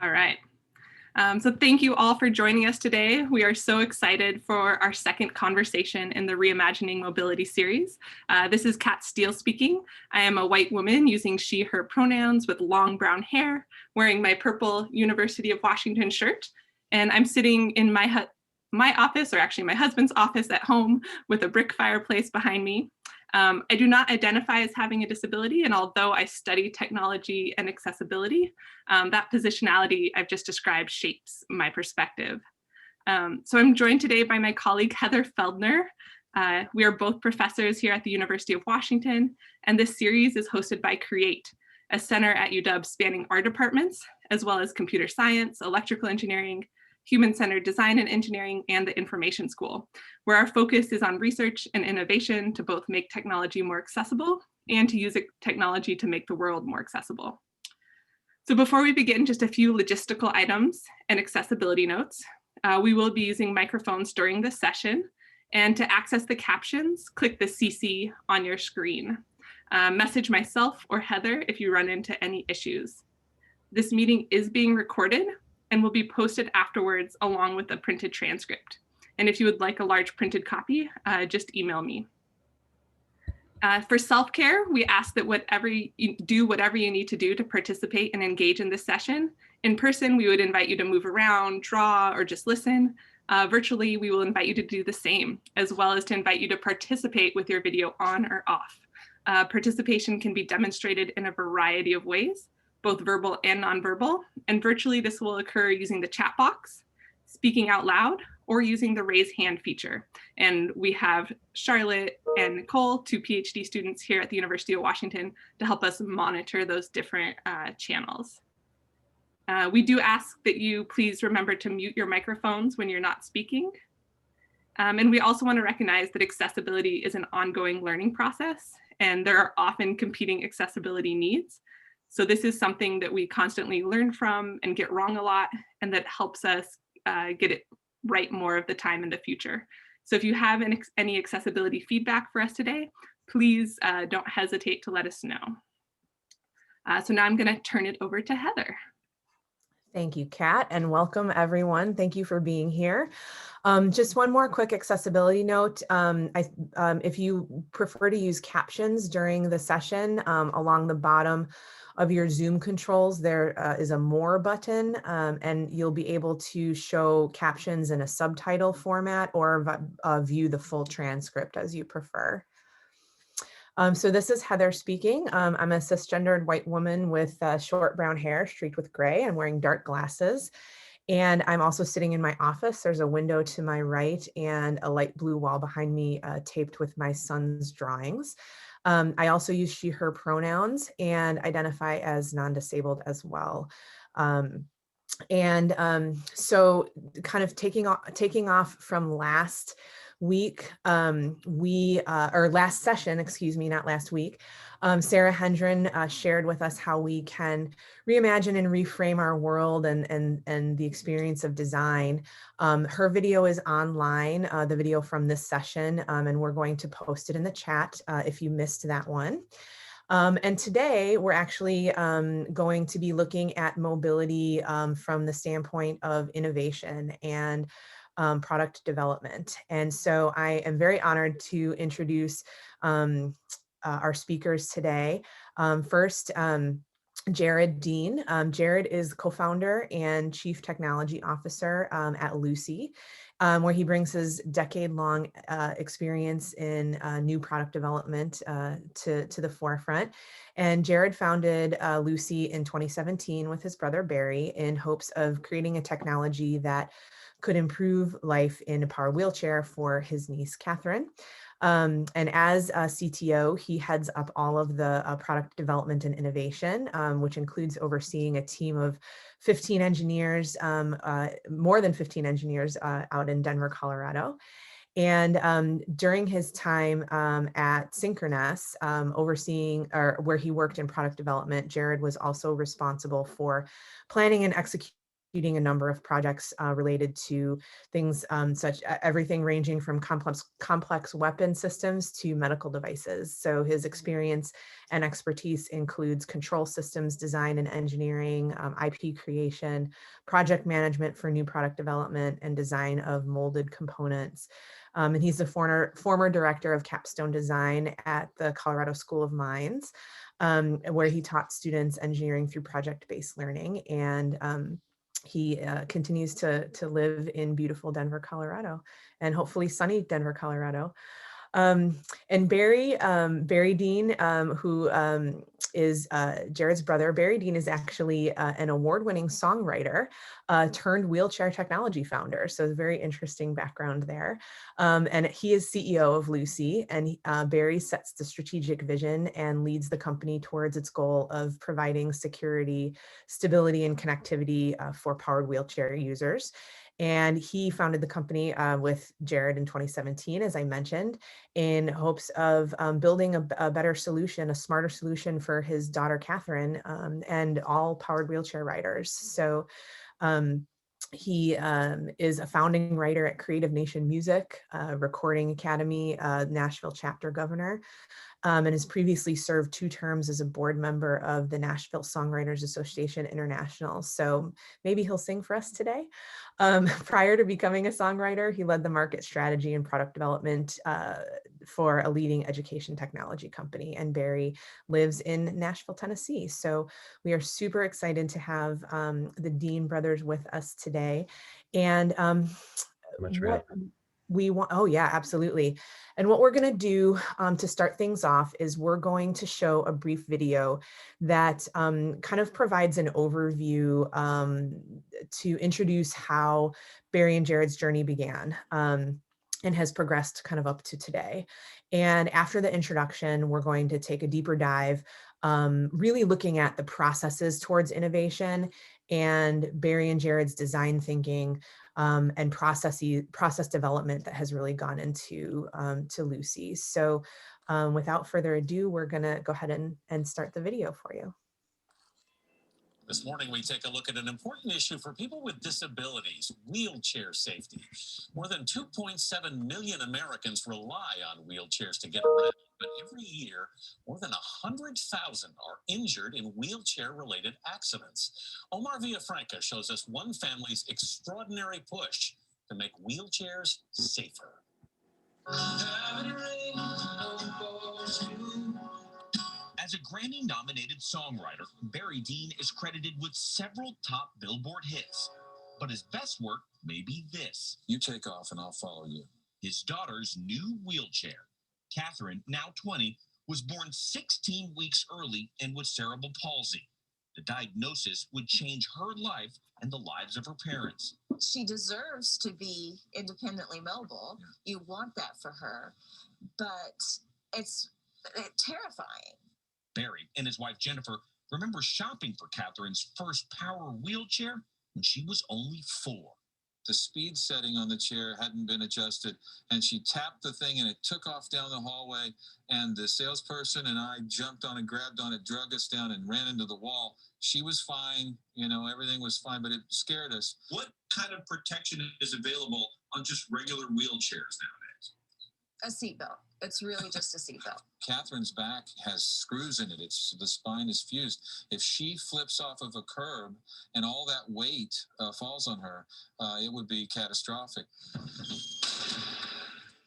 All right. So thank you all for joining us today. We are so excited for our second conversation in the Reimagining Mobility series. This is Kat Steele speaking. I am a white woman using she, her pronouns with long brown hair, wearing my purple University of Washington shirt. And I'm sitting in my office, or actually my husband's office at home, with a brick fireplace behind me. I do not identify as having a disability, and although I study technology and accessibility, that positionality I've just described shapes my perspective. So I'm joined today by my colleague, Heather Feldner. We are both professors here at the University of Washington, and this series is hosted by Create, a center at UW spanning our departments, as well as computer science, electrical engineering, human-centered design and engineering, and the information school, where our focus is on research and innovation to both make technology more accessible and to use technology to make the world more accessible. So before we begin, just a few logistical items and accessibility notes. We will be using microphones during this session, and to access the captions, click the CC on your screen. Message myself or Heather if you run into any issues. This meeting is being recorded and will be posted afterwards along with a printed transcript. And if you would like a large printed copy, just email me. For self-care, we ask that whatever you need to do to participate and engage in this session. In person, we would invite you to move around, draw, or just listen. Virtually, we will invite you to do the same, as well as to invite you to participate with your video on or off. Participation can be demonstrated in a variety of ways, both verbal and nonverbal, and virtually this will occur using the chat box, speaking out loud, or using the raise hand feature. And we have Charlotte and Nicole, two PhD students here at the University of Washington, to help us monitor those different channels. We do ask that you please remember to mute your microphones when you're not speaking. And we also want to recognize that accessibility is an ongoing learning process, and there are often competing accessibility needs. So this is something that we constantly learn from and get wrong a lot, and that helps us get it right more of the time in the future. So if you have any accessibility feedback for us today, please don't hesitate to let us know. So now I'm going to turn it over to Heather. Thank you, Kat, and welcome everyone. Thank you for being here. Just one more quick accessibility note. If you prefer to use captions during the session, along the bottom of your Zoom controls, there is a More button, and you'll be able to show captions in a subtitle format or view the full transcript as you prefer. So this is Heather speaking. I'm a cisgendered white woman with short brown hair streaked with gray and wearing dark glasses. And I'm also sitting in my office. There's a window to my right and a light blue wall behind me taped with my son's drawings. I also use she, her pronouns and identify as non-disabled as well. So kind of taking off from last week, last session, excuse me, not last week, Sarah Hendren shared with us how we can reimagine and reframe our world and the experience of design. Her video is online, the video from this session, and we're going to post it in the chat if you missed that one. And today we're actually going to be looking at mobility from the standpoint of innovation and product development. And so I am very honored to introduce our speakers today. First, Jered Dean. Jered is co-founder and chief technology officer at LUCI, where he brings his decade-long experience in new product development to the forefront. And Jered founded LUCI in 2017 with his brother Barry in hopes of creating a technology that could improve life in a power wheelchair for his niece, Catherine. And as a CTO, he heads up all of the product development and innovation, which includes overseeing a team of 15 engineers, more than 15 engineers out in Denver, Colorado. And during his time at Synchronous, where he worked in product development, Jered was also responsible for planning and executing a number of projects related to things such everything ranging from complex weapon systems to medical devices. So his experience and expertise includes control systems design and engineering, IP creation, project management for new product development, and design of molded components. And he's the former director of capstone design at the Colorado School of Mines, where he taught students engineering through project-based learning. And he continues to live in beautiful Denver, Colorado, and hopefully sunny Denver, Colorado. And Barry Dean, who is Jered's brother. Barry Dean is actually an award-winning songwriter turned wheelchair technology founder. So a very interesting background there. And he is CEO of LUCI, and Barry sets the strategic vision and leads the company towards its goal of providing security, stability, and connectivity for powered wheelchair users. And he founded the company with Jered in 2017, as I mentioned, in hopes of building a better solution, a smarter solution for his daughter, Catherine, and all powered wheelchair riders. So he is a founding writer at Creative Nation Music, Recording Academy, Nashville chapter governor, and has previously served 2 terms as a board member of the Nashville Songwriters Association International. So maybe he'll sing for us today. Prior to becoming a songwriter, he led the market strategy and product development for a leading education technology company. And Barry lives in Nashville, Tennessee. So we are super excited to have the Dean brothers with us today. And what we want, oh yeah, absolutely. And what we're going to do to start things off is we're going to show a brief video that kind of provides an overview to introduce how Barry and Jered's journey began and has progressed kind of up to today. And after the introduction, we're going to take a deeper dive, really looking at the processes towards innovation and Barry and Jered's design thinking and process development that has really gone into to LUCI. So without further ado, we're going to go ahead and start the video for you. This morning, we take a look at an important issue for people with disabilities, wheelchair safety. More than 2.7 million Americans rely on wheelchairs to get around, but every year, more than 100,000 are injured in wheelchair-related accidents. Omar Villafranca shows us one family's extraordinary push to make wheelchairs safer. As a Grammy-nominated songwriter, Jered Dean is credited with several top Billboard hits. But his best work may be this. You take off and I'll follow you. His daughter's new wheelchair. Catherine, now 20, was born 16 weeks early and with cerebral palsy. The diagnosis would change her life and the lives of her parents. She deserves to be independently mobile. You want that for her, but it's terrifying. Barry and his wife Jennifer remember shopping for Catherine's first power wheelchair when she was only 4. The speed setting on the chair hadn't been adjusted, and she tapped the thing and it took off down the hallway, and the salesperson and I jumped on it, grabbed on it, drug us down and ran into the wall. She was fine, everything was fine, but it scared us. What kind of protection is available on just regular wheelchairs nowadays? A seatbelt. It's really just a seatbelt. Catherine's back has screws in it. The spine is fused. If she flips off of a curb and all that weight falls on her, it would be catastrophic.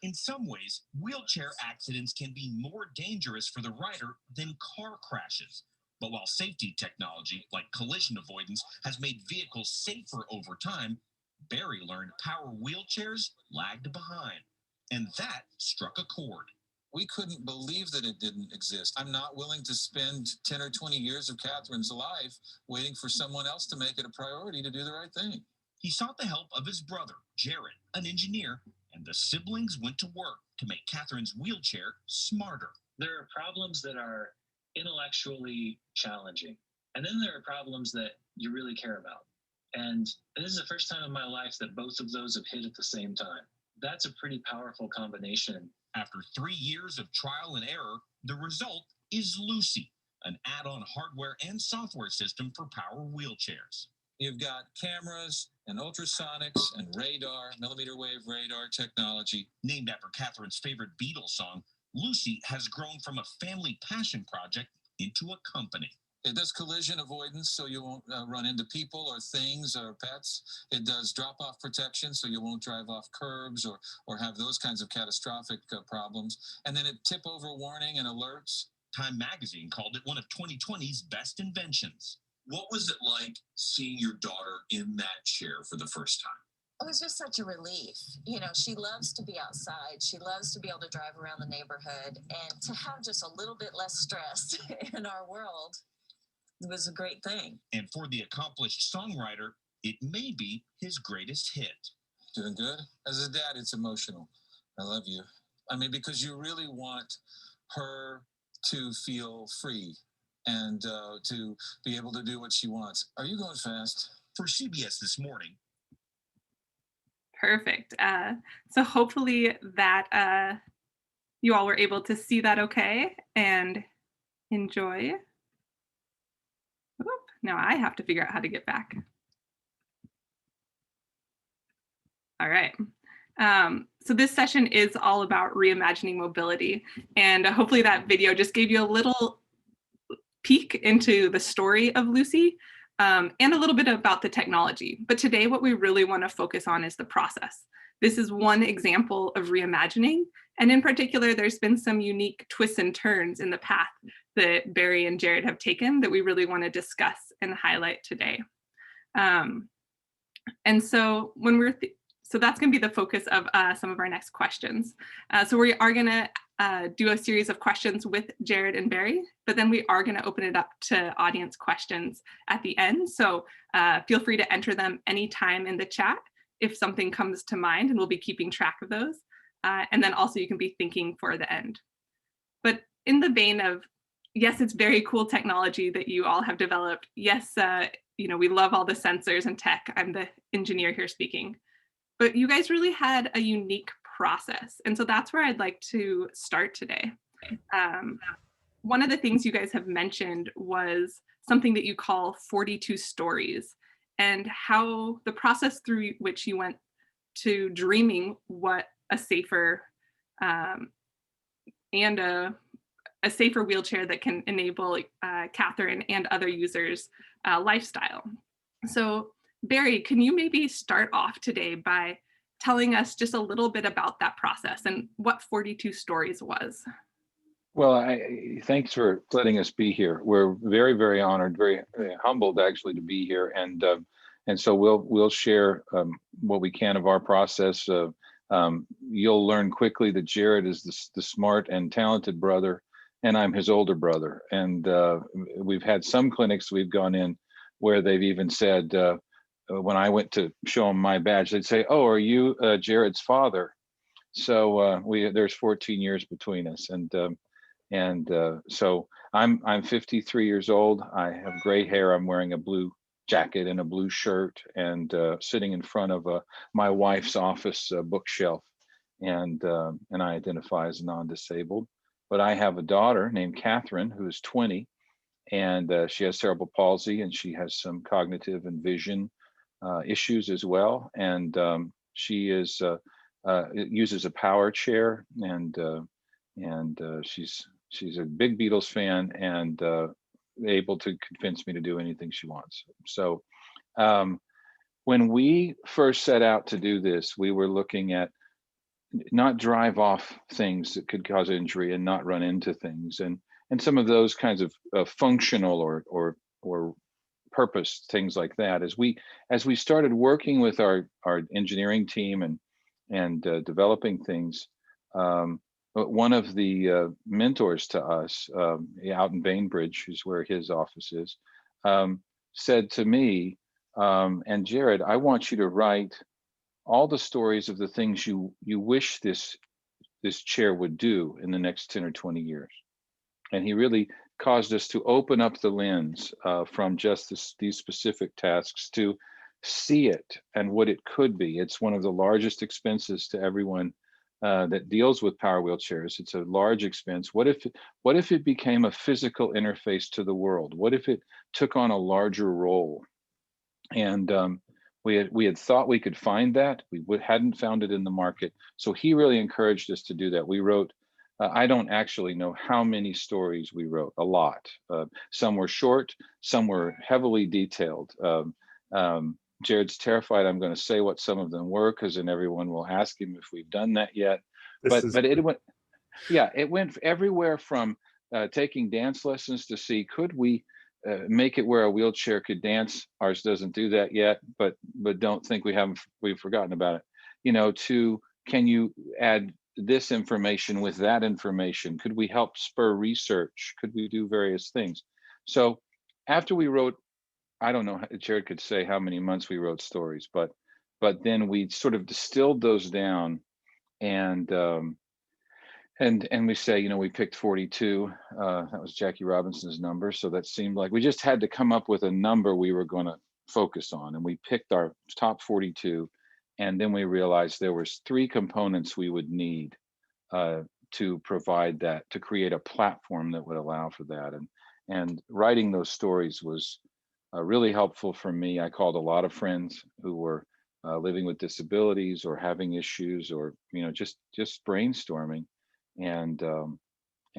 In some ways, wheelchair accidents can be more dangerous for the rider than car crashes. But while safety technology, like collision avoidance, has made vehicles safer over time, Barry learned power wheelchairs lagged behind. And that struck a chord. We couldn't believe that it didn't exist. I'm not willing to spend 10 or 20 years of Catherine's life waiting for someone else to make it a priority to do the right thing. He sought the help of his brother, Jered, an engineer, and the siblings went to work to make Catherine's wheelchair smarter. There are problems that are intellectually challenging, and then there are problems that you really care about. And this is the first time in my life that both of those have hit at the same time. That's a pretty powerful combination. After 3 years of trial and error, the result is LUCI, an add-on hardware and software system for power wheelchairs. You've got cameras and ultrasonics and radar, millimeter wave radar technology. Named after Catherine's favorite Beatles song, LUCI has grown from a family passion project into a company. It does collision avoidance so you won't run into people or things or pets. It does drop-off protection so you won't drive off curbs or have those kinds of catastrophic problems. And then it tip-over warning and alerts. Time magazine called it one of 2020's best inventions. What was it like seeing your daughter in that chair for the first time? It was just such a relief. You know, she loves to be outside. She loves to be able to drive around the neighborhood, and to have just a little bit less stress in our world was a great thing. And for the accomplished songwriter, it may be his greatest hit. Doing good? As a dad, it's emotional. I love you. I mean, because you really want her to feel free and to be able to do what she wants. Are you going fast? For CBS This Morning. Perfect. So hopefully that you all were able to see that okay and enjoy. Oop, now I have to figure out how to get back. All right. So this session is all about reimagining mobility, and hopefully that video just gave you a little peek into the story of LUCI and a little bit about the technology. But today what we really want to focus on is the process. This is one example of reimagining, and in particular there's been some unique twists and turns in the path that Barry and Jered have taken that we really want to discuss and highlight today. And so when we're so that's going to be the focus of some of our next questions. So we are going to do a series of questions with Jered and Barry, but then we are going to open it up to audience questions at the end. So feel free to enter them anytime in the chat if something comes to mind, and we'll be keeping track of those. And then also you can be thinking for the end. But in the vein of, yes, it's very cool technology that you all have developed. Yes, you know, we love all the sensors and tech. I'm the engineer here speaking. But you guys really had a unique process. And so that's where I'd like to start today. One of the things you guys have mentioned was something that you call 42 stories, and how the process through which you went to dreaming what a safer and a safer wheelchair that can enable Catherine and other users' lifestyle. So Barry, can you maybe start off today by telling us just a little bit about that process and what 42 stories was? Well, thanks for letting us be here. We're very, very honored, very humbled actually to be here, and so we'll share what we can of our process. You'll learn quickly that Jered is the smart and talented brother, and I'm his older brother. And we've had some clinics we've gone in where they've even said, when I went to show them my badge, they'd say, "Oh, are you Jered's father?" So there's 14 years between us, and so I'm 53 years old. I have gray hair. I'm wearing a blue jacket and a blue shirt, and sitting in front of my wife's office bookshelf, and I identify as non-disabled. But I have a daughter named Catherine who is 20, and she has cerebral palsy, and she has some cognitive and vision issues as well, and she uses a power chair, and she's a big Beatles fan, and able to convince me to do anything she wants. So when we first set out to do this, we were looking at not drive off things that could cause injury and not run into things, and some of those kinds of functional or purpose things like that. As we started working with our engineering team and developing things, one of the mentors to us out in Bainbridge, who's where his office is, said to me, and Jered, I want you to write all the stories of the things you wish this chair would do in the next 10 or 20 years. And he really caused us to open up the lens from just these specific tasks to see it and what it could be. It's one of the largest expenses to everyone that deals with power wheelchairs. It's a large expense. What if it became a physical interface to the world? What if it took on a larger role? And we had thought we could find that. Hadn't found it in the market. So he really encouraged us to do that. We wrote, I don't actually know how many stories we wrote, a lot. Some were short, some were heavily detailed. Jered's terrified I'm going to say what some of them were, because then everyone will ask him if we've done that yet. But it went, yeah, it went everywhere from taking dance lessons to see, could we make it where a wheelchair could dance? Ours doesn't do that yet, but don't think we've forgotten about it. You know, to, can you add this information with that information? Could we help spur research? Could we do various things? So after we wrote, I don't know, Jered could say how many months we wrote stories, but then we sort of distilled those down, and we say, you know, we picked 42. That was Jackie Robinson's number. So that seemed like we just had to come up with a number we were going to focus on. And we picked our top 42. And then we realized there was 3 components we would need to provide that, to create a platform that would allow for that. And writing those stories was really helpful for me. I called a lot of friends who were living with disabilities or having issues, or, you know, just brainstorming. And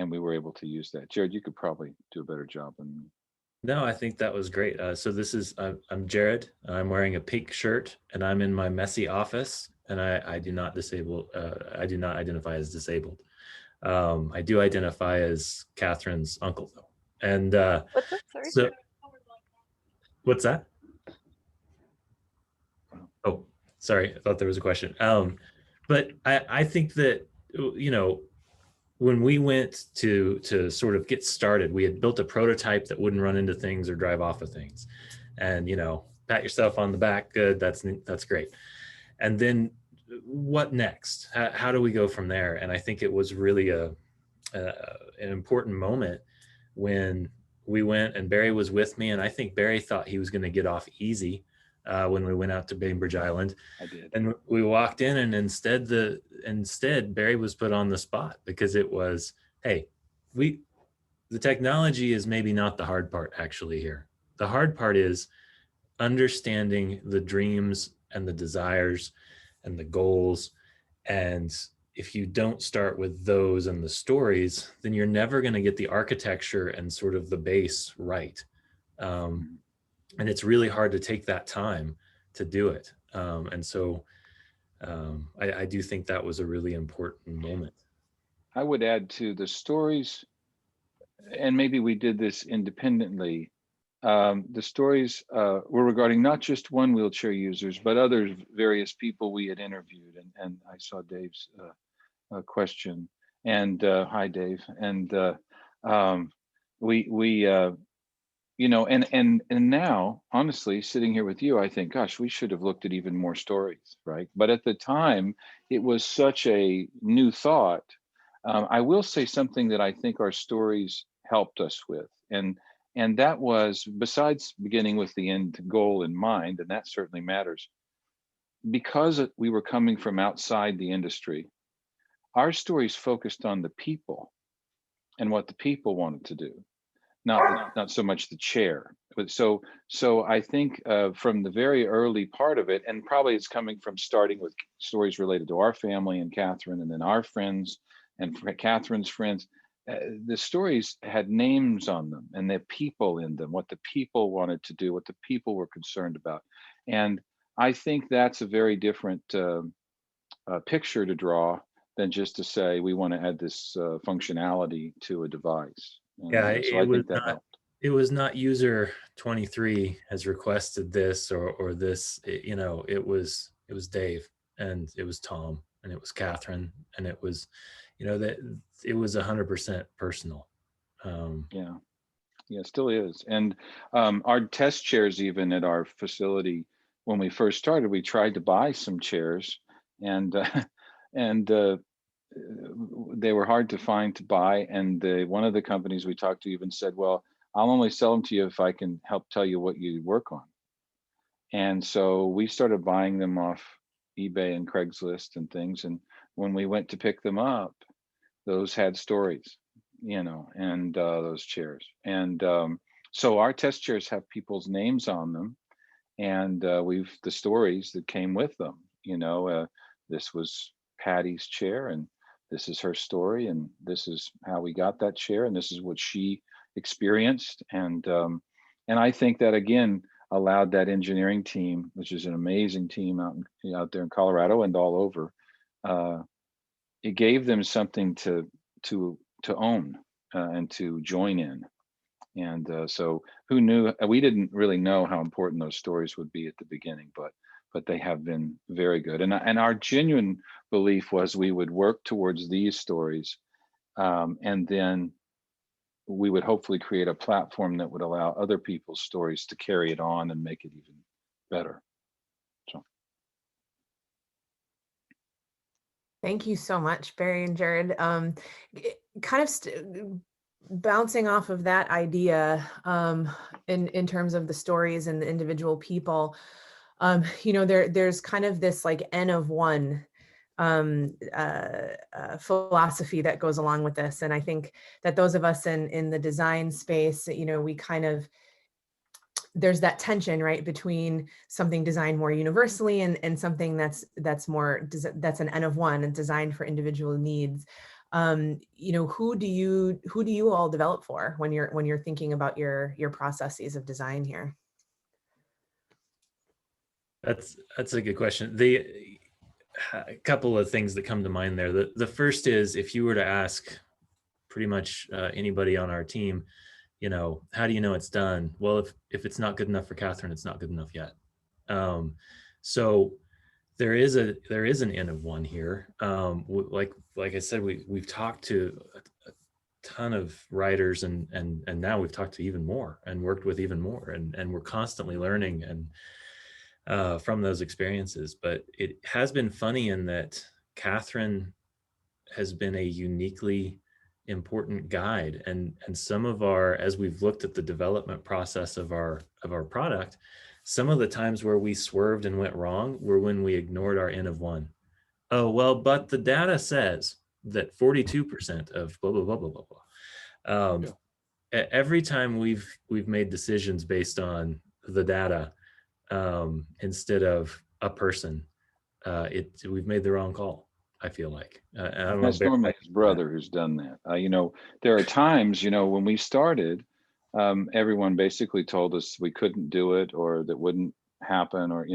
we were able to use that. Jered, you could probably do a better job than me. No, I think that was great. So this is, I'm Jered. I'm wearing a pink shirt, and I'm in my messy office, and I do not identify as disabled. I do identify as Catherine's uncle, though. And what's that? Sorry. So, what's that? Oh, sorry. I thought there was a question. But I think that, you know, when we went to sort of get started, we had built a prototype that wouldn't run into things or drive off of things. And, you know, pat yourself on the back. Good. That's great. And then what next? How do we go from there? And I think it was really an important moment when we went, and Barry was with me. And I think Barry thought he was going to get off easy when we went out to Bainbridge Island. I did. And we walked in, and instead Barry was put on the spot, because it was, hey, the technology is maybe not the hard part actually here. The hard part is understanding the dreams and the desires and the goals. And if you don't start with those and the stories, then you're never going to get the architecture and sort of the base right. And it's really hard to take that time to do it. And so I do think that was a really important moment. I would add to the stories, and maybe we did this independently. The stories were regarding not just one wheelchair users, but other various people we had interviewed. And I saw Dave's question. And hi, Dave. And we you know, and now, honestly, sitting here with you, I think, gosh, we should have looked at even more stories, right? But at the time, it was such a new thought. I will say something that I think our stories helped us with, and that was, besides beginning with the end goal in mind, and that certainly matters, because we were coming from outside the industry, our stories focused on the people and what the people wanted to do. Not so much the chair, but so I think from the very early part of it, and probably it's coming from starting with stories related to our family and Catherine, and then our friends and Catherine's friends. The stories had names on them and the people in them, what the people wanted to do, what the people were concerned about. And I think that's a very different picture to draw than just to say we want to add this functionality to a device. Yeah, so I think that helped. It was not user 23 has requested this or this. You know, it was Dave, and it was Tom, and it was Catherine, and it was, you know, that it was 100% personal. Yeah, it still is. And our test chairs, even at our facility, when we first started, we tried to buy some chairs, and they were hard to find to buy. And one of the companies we talked to even said, well, I'll only sell them to you if I can help tell you what you work on. And so we started buying them off eBay and Craigslist and things. And when we went to pick them up, those had stories, you know, and those chairs. And so our test chairs have people's names on them. and the stories that came with them. This was Patty's chair, and this is her story, and this is how we got that chair, and this is what she experienced, and I think that again allowed that engineering team, which is an amazing team out there in Colorado and all over. It gave them something to own and to join in. And so who knew? We didn't really know how important those stories would be at the beginning, but they have been very good. And our genuine belief was we would work towards these stories, and then we would hopefully create a platform that would allow other people's stories to carry it on and make it even better. So. Thank you so much, Barry and Jered. Kind of bouncing off of that idea, in terms of the stories and the individual people, there's kind of this like N of one philosophy that goes along with this. And I think that those of us in the design space, we kind of, there's that tension, right, between something designed more universally and something that's an N of one and designed for individual needs. Who do you all develop for when you're thinking about your processes of design here? That's a good question. A couple of things that come to mind there. The first is, if you were to ask pretty much anybody on our team, how do you know it's done? Well, if it's not good enough for Catherine, it's not good enough yet. So there is an N of one here. Like I said, we've talked to a ton of writers, and now we've talked to even more and worked with even more, and we're constantly learning and from those experiences. But it has been funny in that Catherine has been a uniquely important guide, and some of our, as we've looked at the development process of our product, some of the times where we swerved and went wrong were when we ignored our N of one. Oh, well, but the data says that 42% of blah, blah, blah, blah, blah, blah. Every time we've made decisions based on the data, instead of a person, we've made the wrong call, I feel like. I don't know. That's normally his brother who's done that. There are times, when we started, everyone basically told us we couldn't do it, or that wouldn't happen, or,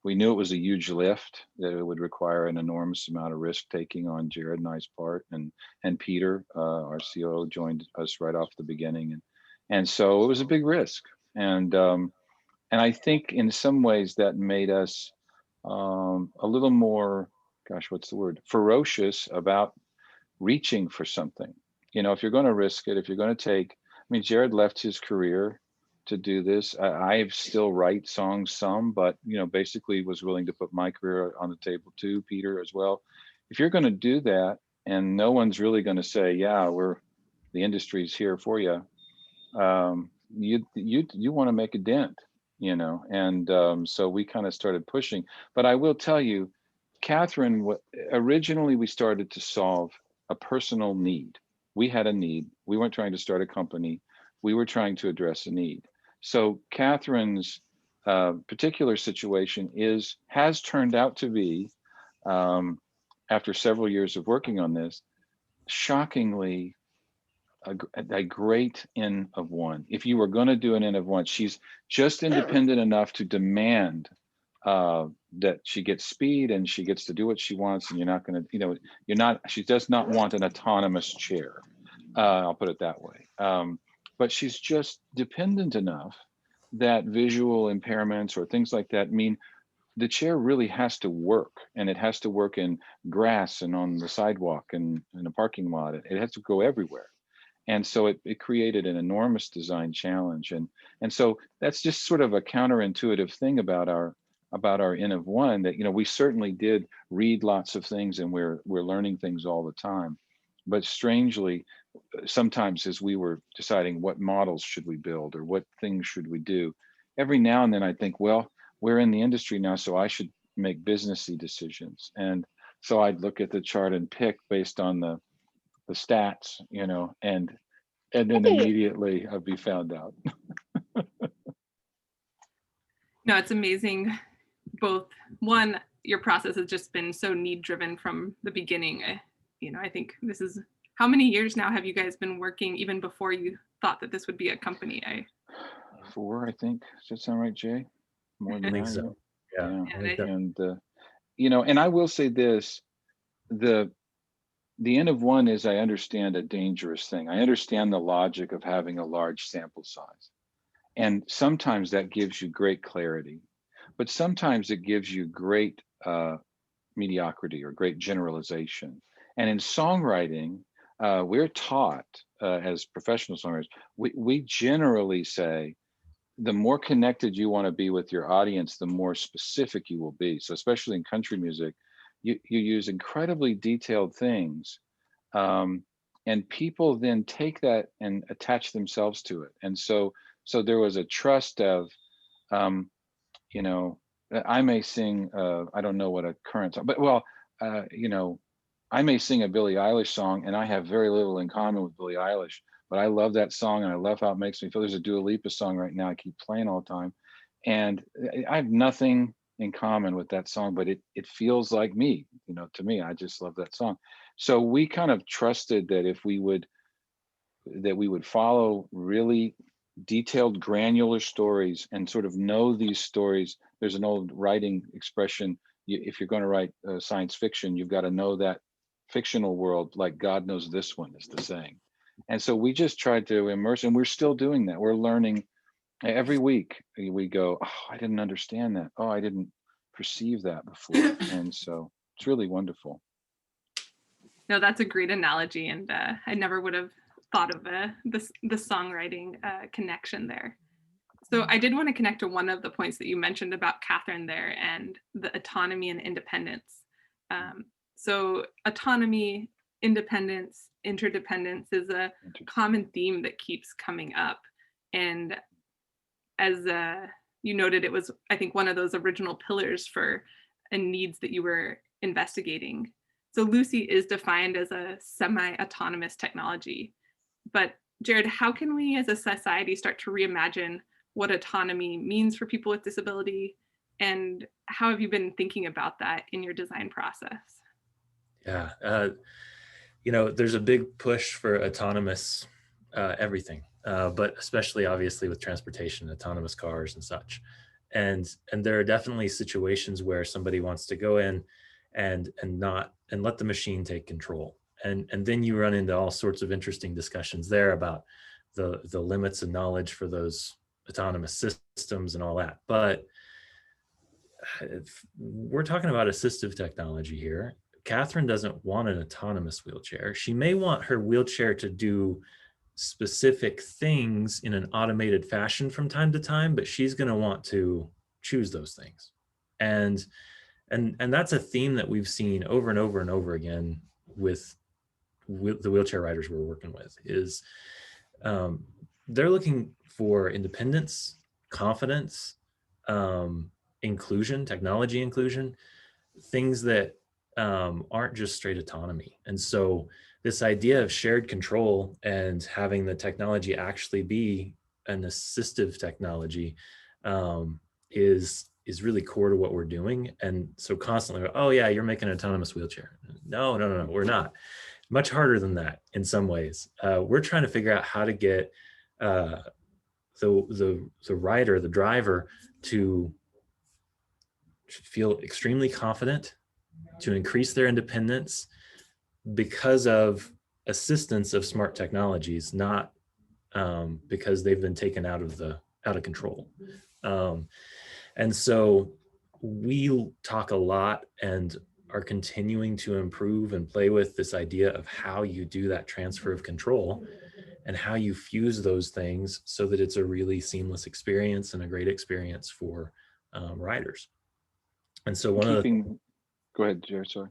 we knew it was a huge lift, that it would require an enormous amount of risk taking on Jered and I's part, and Peter, our COO, joined us right off the beginning. And so it was a big risk. And I think in some ways that made us a little more, gosh, what's the word? Ferocious about reaching for something. If you're going to risk it, if you're going to take, Jered left his career to do this. I still write songs some, but, basically was willing to put my career on the table too, Peter as well. If you're going to do that and no one's really going to say, yeah, the industry's here for you, you want to make a dent, and so we kind of started pushing. But I will tell you, Catherine, originally we started to solve a personal need. We had a need. We weren't trying to start a company. We were trying to address a need. So Catherine's particular situation has turned out to be, after several years of working on this, shockingly a great N of one. If you were going to do an N of one, she's just independent enough to demand that she gets speed and she gets to do what she wants, and you're not going to, she does not want an autonomous chair. I'll put it that way. But she's just dependent enough that visual impairments or things like that mean the chair really has to work, and it has to work in grass and on the sidewalk and in a parking lot. It has to go everywhere. And so it created an enormous design challenge. And so that's just sort of a counterintuitive thing about our N of one, that, we certainly did read lots of things, and we're learning things all the time. But strangely, sometimes as we were deciding what models should we build or what things should we do, every now and then I think, well, we're in the industry now, so I should make businessy decisions. And so I'd look at the chart and pick based on the stats, and then immediately I'd be found out. No, it's amazing. Both, one, your process has just been so need driven from the beginning. I think this is, how many years now have you guys been working even before you thought that this would be a company? 4, I think. Does that sound right, Jay? More I than think that, so. Yeah. yeah. I think that- And I will say this: the N of 1 is, I understand, a dangerous thing. I understand the logic of having a large sample size, and sometimes that gives you great clarity, but sometimes it gives you great mediocrity or great generalization. And in songwriting, we're taught as professional songwriters, we generally say, the more connected you want to be with your audience, the more specific you will be. So especially in country music, you use incredibly detailed things, and people then take that and attach themselves to it. And so there was a trust of, I may sing, I don't know what a current song, but I may sing a Billie Eilish song and I have very little in common with Billie Eilish, but I love that song and I love how it makes me feel. There's a Dua Lipa song right now I keep playing all the time, and I have nothing in common with that song, but it feels like me, to me. I just love that song. So we kind of trusted that we would follow really detailed, granular stories and sort of know these stories. There's an old writing expression: if you're going to write science fiction, you've got to know that fictional world like God knows this one, is the saying. And so we just tried to immerse, and we're still doing that. We're learning every week. We go, oh, I didn't understand that. Oh, I didn't perceive that before. And so it's really wonderful. No, that's a great analogy, and I never would have thought of the songwriting connection there. So I did want to connect to one of the points that you mentioned about Catherine there, and the autonomy and independence. So autonomy, independence, interdependence is a common theme that keeps coming up. And as you noted, it was, I think, one of those original pillars for needs that you were investigating. So LUCI is defined as a semi-autonomous technology. But Jered, how can we as a society start to reimagine what autonomy means for people with disability? And how have you been thinking about that in your design process? Yeah, there's a big push for autonomous everything, but especially obviously with transportation, autonomous cars and such. And there are definitely situations where somebody wants to go in and let the machine take control. And then you run into all sorts of interesting discussions there about the limits of knowledge for those autonomous systems and all that. But we're talking about assistive technology here. Catherine doesn't want an autonomous wheelchair. She may want her wheelchair to do specific things in an automated fashion from time to time, but she's going to want to choose those things. And that's a theme that we've seen over and over and over again with the wheelchair riders we're working with, is they're looking for independence, confidence, inclusion, technology inclusion, things that aren't just straight autonomy. And so this idea of shared control and having the technology actually be an assistive technology is really core to what we're doing. And so constantly, oh yeah, you're making an autonomous wheelchair. No, we're not. Much harder than that in some ways. We're trying to figure out how to get the rider, the driver, to feel extremely confident, to increase their independence because of assistance of smart technologies, not because they've been taken out of control. And so we talk a lot and are continuing to improve and play with this idea of how you do that transfer of control and how you fuse those things so that it's a really seamless experience and a great experience for riders. And so Go ahead, Jered, sorry.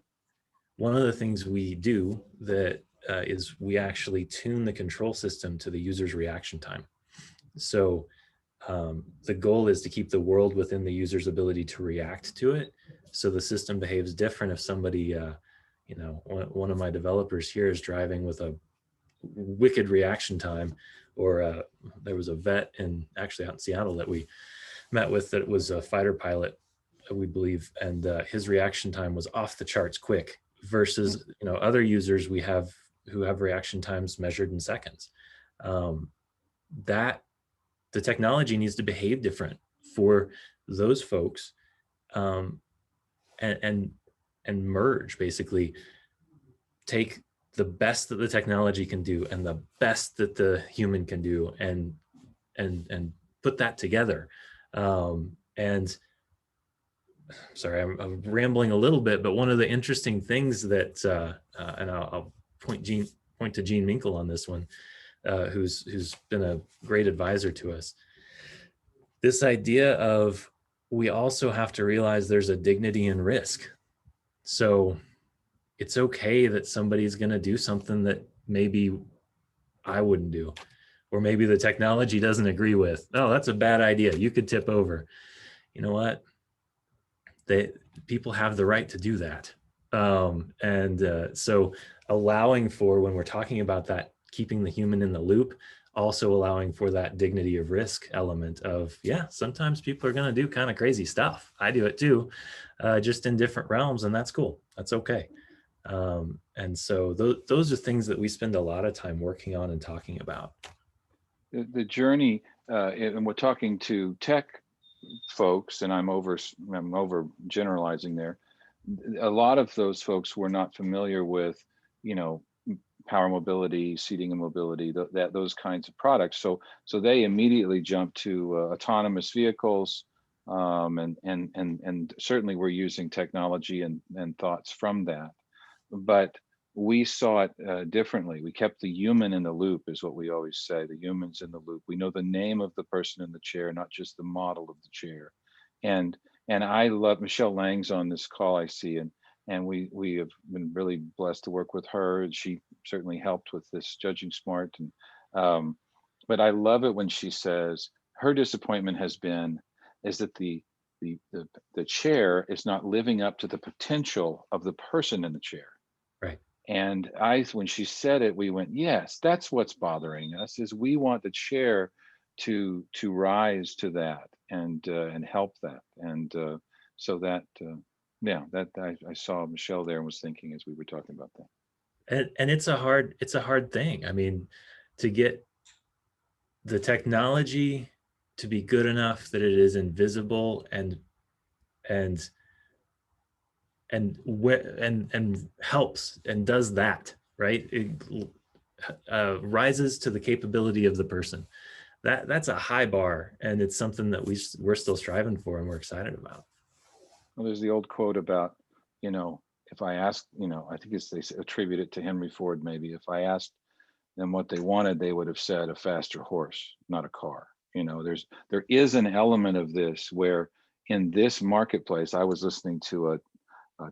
One of the things we do that is we actually tune the control system to the user's reaction time. So the goal is to keep the world within the user's ability to react to it. So the system behaves different if somebody, one of my developers here is driving with a wicked reaction time, or there was a vet actually out in Seattle that met with that was a fighter pilot, we believe, and his reaction time was off the charts quick versus other users we have who have reaction times measured in seconds. That the technology needs to behave different for those folks, and merge, basically take the best that the technology can do and the best that the human can do, and put that together. And sorry, I'm rambling a little bit, but one of the interesting things that, and I'll point to Gene Minkle on this one, who's been a great advisor to us. This idea of, we also have to realize there's a dignity in risk. So it's okay that somebody's going to do something that maybe I wouldn't do, or maybe the technology doesn't agree with. Oh, that's a bad idea. You could tip over. You know what? People have the right to do that. So allowing for, when we're talking about that, keeping the human in the loop, also allowing for that dignity of risk element of, yeah, sometimes people are going to do kind of crazy stuff. I do it too, just in different realms, and that's cool. That's okay. And so those are things that we spend a lot of time working on and talking about. The journey, and we're talking to tech folks, and I'm over generalizing there. A lot of those folks were not familiar with, power mobility, seating and mobility, those kinds of products. So they immediately jumped to autonomous vehicles, and certainly we're using technology and thoughts from that. But we saw it differently. We kept the human in the loop, is what we always say. The human's in the loop. We know the name of the person in the chair, not just the model of the chair. And I love Michelle Lang's on this call, I see, and we have been really blessed to work with her, and she certainly helped with this Judging Smart. And but I love it when she says her disappointment is that the chair is not living up to the potential of the person in the chair. Right. And when she said it, we went, yes, that's what's bothering us, is we want the chair to rise to that and help that. And so that, that I saw Michelle there and was thinking as we were talking about that. And it's a hard thing. I mean, to get the technology to be good enough that it is invisible and helps and does that, right? It rises to the capability of the person. That's a high bar, and it's something that we're still striving for and we're excited about. Well, there's the old quote about, if I asked, I think they attribute it to Henry Ford, maybe. If I asked them what they wanted, they would have said a faster horse, not a car. There is an element of this where in this marketplace, I was listening to a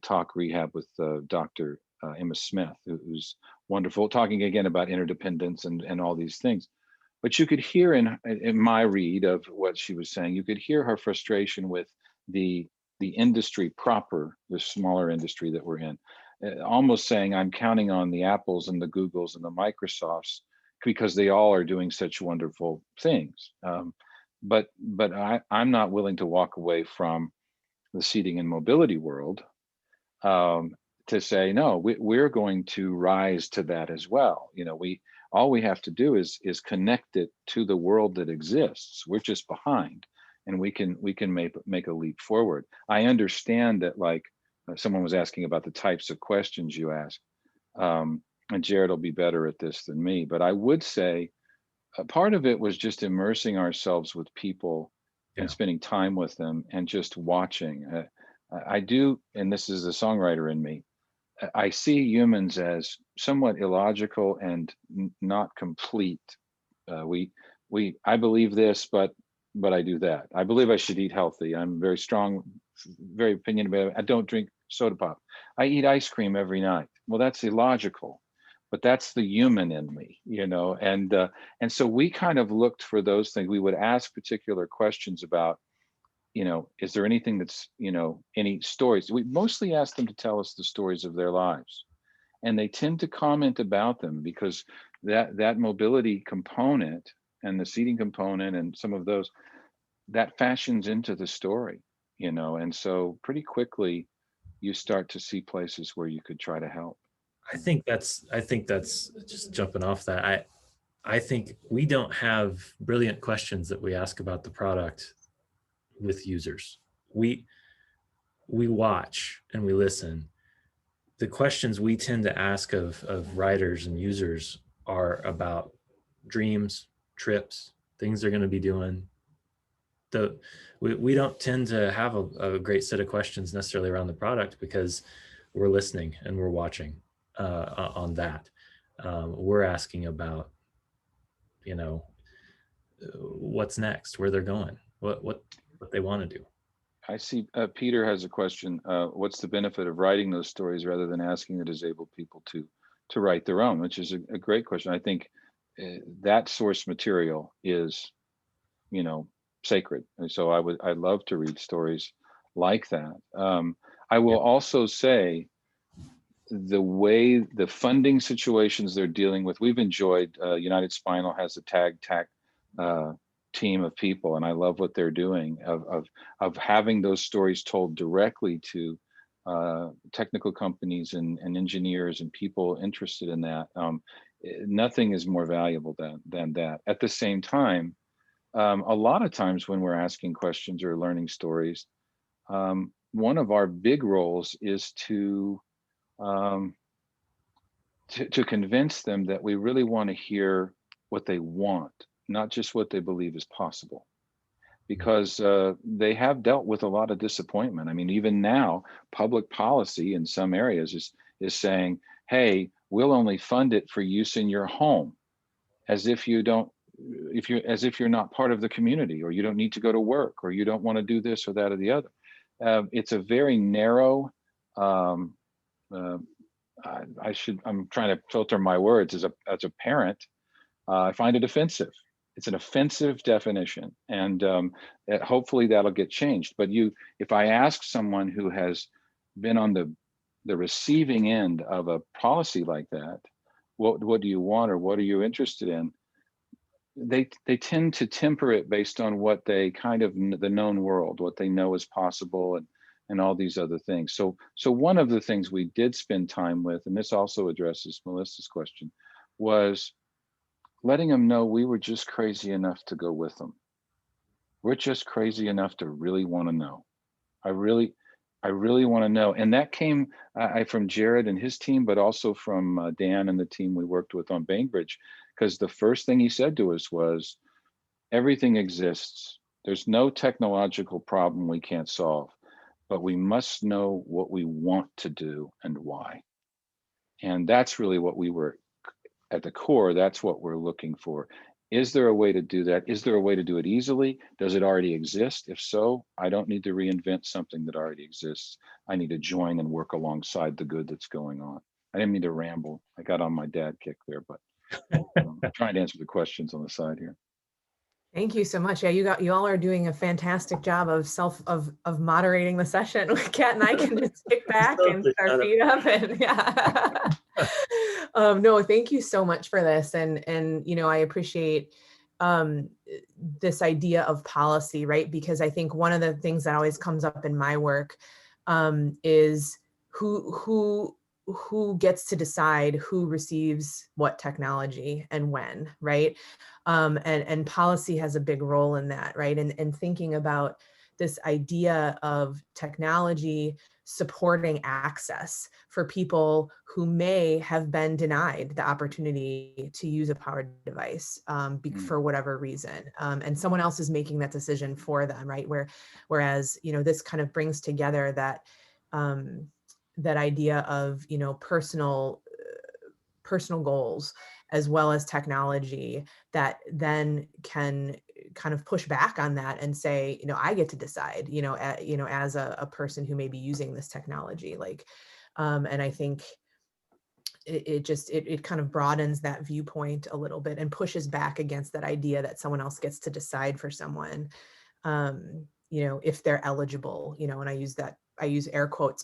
talk rehab with Dr. Emma Smith, who's wonderful, talking again about interdependence and all these things. But you could hear in my read of what she was saying, you could hear her frustration with the industry proper, the smaller industry that we're in, almost saying, I'm counting on the Apples and the Googles and the Microsofts because they all are doing such wonderful things. But I'm not willing to walk away from the seating and mobility world to say, no, we're going to rise to that as well. All we have to do is connect it to the world that exists. We're just behind, and we can make a leap forward. I understand that, like someone was asking about the types of questions you ask, and Jered will be better at this than me, but I would say a part of it was just immersing ourselves with people and spending time with them and just watching. I do, and this is the songwriter in me, I see humans as somewhat illogical and not complete. I believe this, but I do that. I believe I should eat healthy. I'm very strong, very opinionated. I don't drink soda pop. I eat ice cream every night. Well, that's illogical, but that's the human in me, and so we kind of looked for those things. We would ask particular questions about, is there anything that's, any stories? We mostly ask them to tell us the stories of their lives, and they tend to comment about them because that mobility component and the seating component and some of those, that fashions into the story, you know, and so pretty quickly you start to see places where you could try to help. I think that's just jumping off that. I think we don't have brilliant questions that we ask about the product with users. We watch and we listen. The questions we tend to ask of writers and users are about dreams, trips, things they're going to be doing. We don't tend to have a great set of questions necessarily around the product because we're listening and we're watching on that. We're asking about, you know, what's next, where they're going, what they want to do. I see Peter has a question. What's the benefit of writing those stories rather than asking the disabled people to write their own, which is a great question. I think that source material is, you know, sacred. And so I'd love to read stories like that. I will also say the way the funding situations they're dealing with, we've enjoyed, United Spinal has a TAG team of people, and I love what they're doing of having those stories told directly to technical companies and engineers and people interested in that. Nothing is more valuable than that. At the same time, a lot of times when we're asking questions or learning stories, one of our big roles is to convince them that we really want to hear what they want, not just what they believe is possible, because they have dealt with a lot of disappointment. I mean, even now, public policy in some areas is saying, hey, we'll only fund it for use in your home, as if you don't, as if you're not part of the community, or you don't need to go to work, or you don't want to do this or that or the other. It's a very narrow, I'm trying to filter my words as a parent. I find it offensive. It's an offensive definition, and hopefully that'll get changed. But if I ask someone who has been on the receiving end of a policy like that, what do you want, or what are you interested in? They tend to temper it based on what they kind of, the known world, what they know is possible, and all these other things. So one of the things we did spend time with, and this also addresses Melissa's question, was letting them know we were just crazy enough to go with them. We're just crazy enough to really want to know. I really want to know. And that came from Jered and his team, but also from Dan and the team we worked with on Bainbridge, because the first thing he said to us was, everything exists. There's no technological problem we can't solve, but we must know what we want to do and why. And that's really what we were, at the core, that's what we're looking for. Is there a way to do that? Is there a way to do it easily? Does it already exist? If so, I don't need to reinvent something that already exists. I need to join and work alongside the good that's going on. I didn't mean to ramble. I got on my dad kick there, but I'm trying to answer the questions on the side here. Thank you so much. Yeah, you all are doing a fantastic job of moderating the session. Kat and I can just kick back and put our feet up, and yeah. No, thank you so much for this, and you know, I appreciate this idea of policy, right? Because I think one of the things that always comes up in my work is who gets to decide who receives what technology and when, right? And policy has a big role in that, right? And thinking about this idea of technology supporting access for people who may have been denied the opportunity to use a powered device for whatever reason, and someone else is making that decision for them, right? Whereas, you know, this kind of brings together that that idea of, you know, personal goals as well as technology that then can kind of push back on that and say, you know, I get to decide, you know, as a person who may be using this technology, like, and I think it kind of broadens that viewpoint a little bit and pushes back against that idea that someone else gets to decide for someone, you know, if they're eligible, you know, and I use air quotes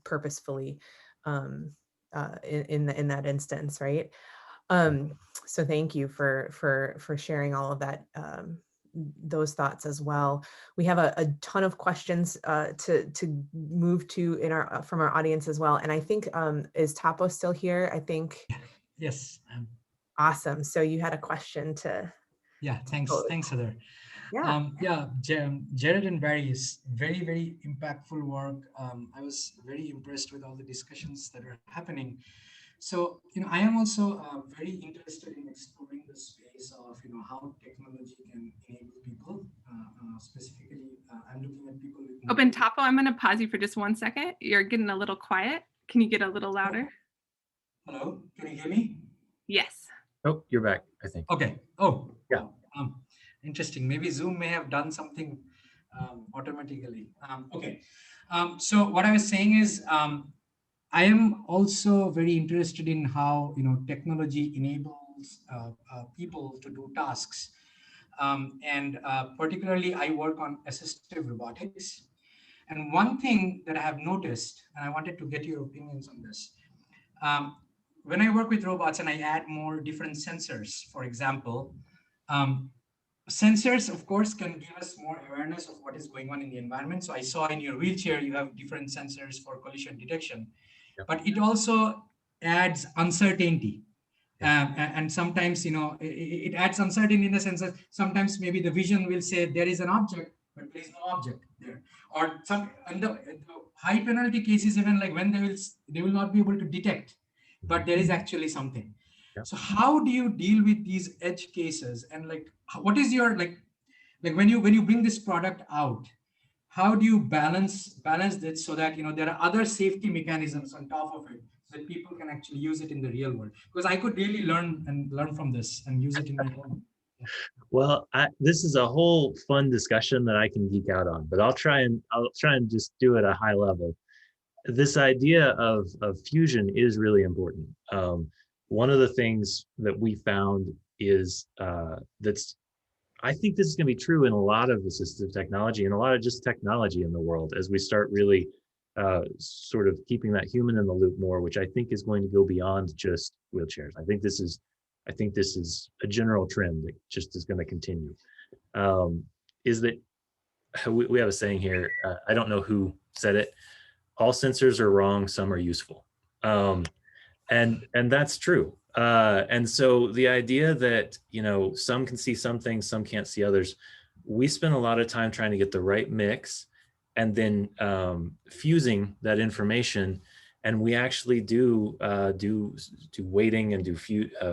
purposefully in that instance, right? So thank you for sharing all of that those thoughts as well. We have a ton of questions to move to in our from our audience as well. And I think, is Tapo still here? I think. Yes. Awesome. So you had a question to. Yeah, thanks, Heather. Yeah. Jered and Barry's very, very impactful work. I was very impressed with all the discussions that are happening. So, I am also very interested in exploring the space of, how technology can enable people. Specifically, I'm looking at people with. Open Tapo, I'm going to pause you for just 1 second. You're getting a little quiet. Can you get a little louder? Hello, can you hear me? Yes. Oh, you're back, I think. Okay. Oh, yeah. Interesting. Maybe Zoom may have done something automatically. Okay. So what I was saying is, I am also very interested in how technology enables people to do tasks, and particularly I work on assistive robotics. And one thing that I have noticed, and I wanted to get your opinions on this, when I work with robots and I add more different sensors, for example, sensors, of course, can give us more awareness of what is going on in the environment. So I saw in your wheelchair, you have different sensors for collision detection, but it also adds uncertainty. And sometimes, it adds uncertainty in the sense that sometimes maybe the vision will say there is an object, but there is no object there. Or in the high penalty cases, even like when they will not be able to detect, but there is actually something. So how do you deal with these edge cases? And what is your like when you bring this product out, how do you balance this so that there are other safety mechanisms on top of it so that people can actually use it in the real world? Because I could really learn from this and use it in my home. Well, this is a whole fun discussion that I can geek out on, but I'll try and just do it at a high level. This idea of fusion is really important. One of the things that we found is I think this is going to be true in a lot of assistive technology and a lot of just technology in the world as we start really sort of keeping that human in the loop more, which I think is going to go beyond just wheelchairs. I think this is a general trend that just is going to continue. Is that we have a saying here, I don't know who said it, all sensors are wrong, some are useful. And that's true. And so the idea that, some can see some things, some can't see others, we spend a lot of time trying to get the right mix and then fusing that information. And we actually do weighting and do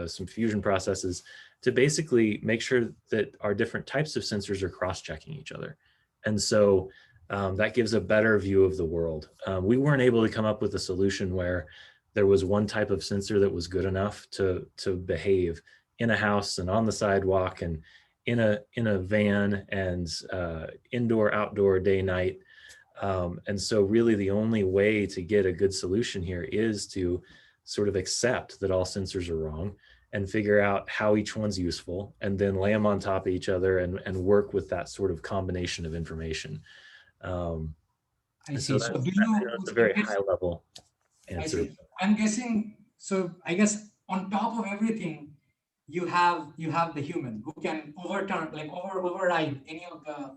some fusion processes to basically make sure that our different types of sensors are cross-checking each other. And so that gives a better view of the world. We weren't able to come up with a solution where there was one type of sensor that was good enough to behave in a house and on the sidewalk and in a van and indoor, outdoor, day, night. And so really the only way to get a good solution here is to sort of accept that all sensors are wrong and figure out how each one's useful and then lay them on top of each other and work with that sort of combination of information. I see. So that's a very high level answer. I'm guessing, so I guess on top of everything, you have the human who can override any of the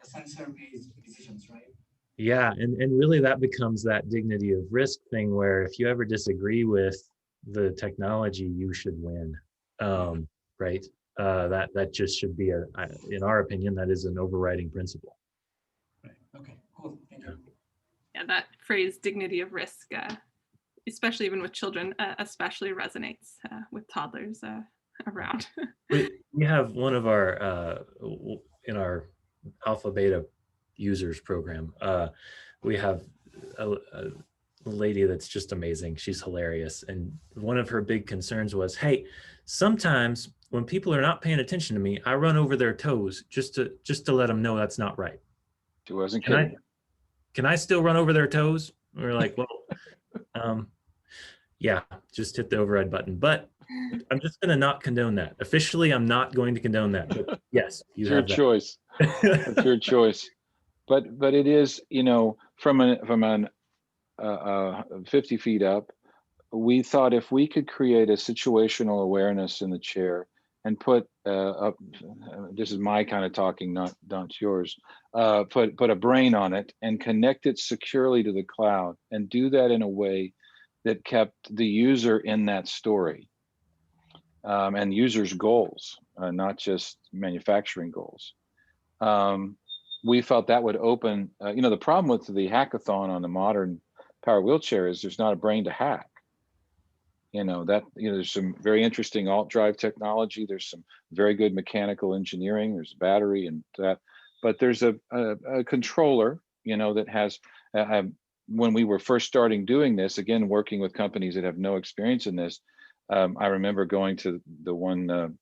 sensor-based decisions, right? Yeah, and really that becomes that dignity of risk thing where if you ever disagree with the technology, you should win, right? That just should be in our opinion, that is an overriding principle. Right. Okay. Cool. Thank you. Yeah, that phrase "dignity of risk," especially even with children, especially resonates with toddlers around. We have one of our in our alpha beta users program. We have a lady that's just amazing. She's hilarious. And one of her big concerns was, hey, sometimes when people are not paying attention to me, I run over their toes just to let them know that's not right. She wasn't kidding. Can I still run over their toes? We're like, well, yeah, just hit the override button. But I'm just going to not condone that. Officially, I'm not going to condone that. But yes, it's your choice. It's your choice. But it is, from an 50 feet up, we thought if we could create a situational awareness in the chair and put up, this is my kind of talking, not yours, put a brain on it and connect it securely to the cloud, and do that in a way that kept the user in that story, and users' goals, not just manufacturing goals. We felt that would open, the problem with the hackathon on the modern power wheelchair is there's not a brain to hack. There's some very interesting alt drive technology. There's some very good mechanical engineering. There's battery and that, but there's a controller, that has, when we were first starting doing this, again, working with companies that have no experience in this, I remember going to the one